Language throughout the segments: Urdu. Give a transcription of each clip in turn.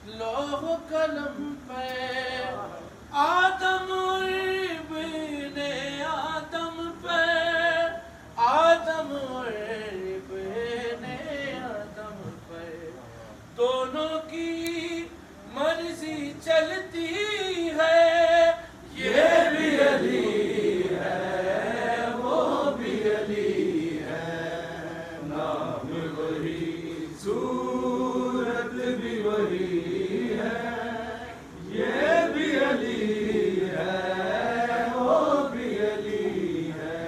لوح قلم پہ آدم اور ابن آدم پہ آدم اور ابن آدم پہ دونوں کی مرضی چلتی ہے یہ بھی علی ہے وہ بھی علی ہے نام وہی صورت بھی وہی ہے یہ بھی علی ہے وہ بھی علی ہے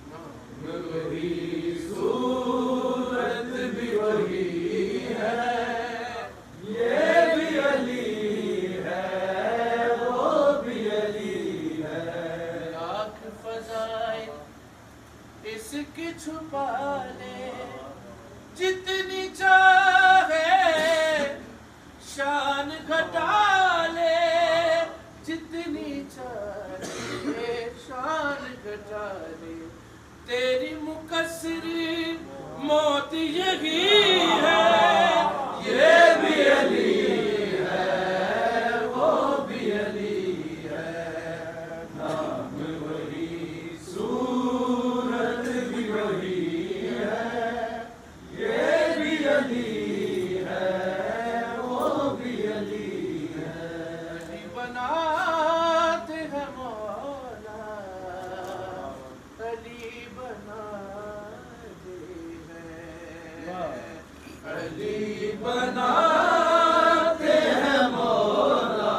نام وہی صورت بھی وہی ہے یہ بھی علی ہے وہ بھی علی ہے لاکھ فضائل اس کی چھپا لے جتنی چاہے شان گھٹا لے جتنی چاہے شان گھٹا لے تیری مقصر موت یہی ہے یہ بھی علی ہے وہ بھی علی ہے نام وہی صورت بھی وہی ہے یہ بھی علی ہے وہ بھی علی ہے علی بناتے ہیں مولا علی بناتے ہیں علی بناتے ہیں مولا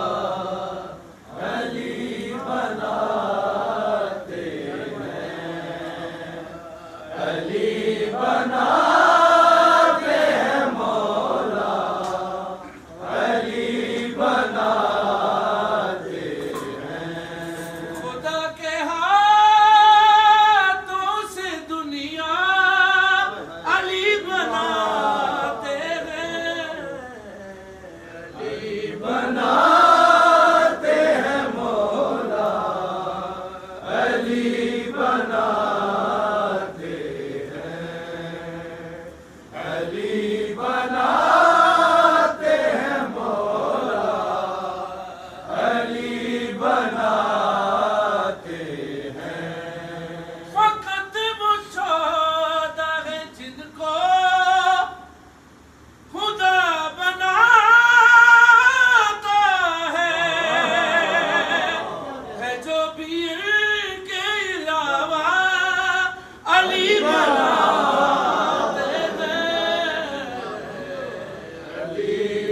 علی بناتے ہیں علی بناتے ہیں مولا علی بناتے ہیں خدا کے ہاتھوں سے دنیا علی بناتے ہیں علی بناتے ہیں مولا علی بناتے ہیں علی بناتے ہیں مولا علی بناتے ہیں فقط وہ 14 ہے جن کو خدا بناتا ہے جو بھی ان کے علاوہ علی بناتے ہیں علی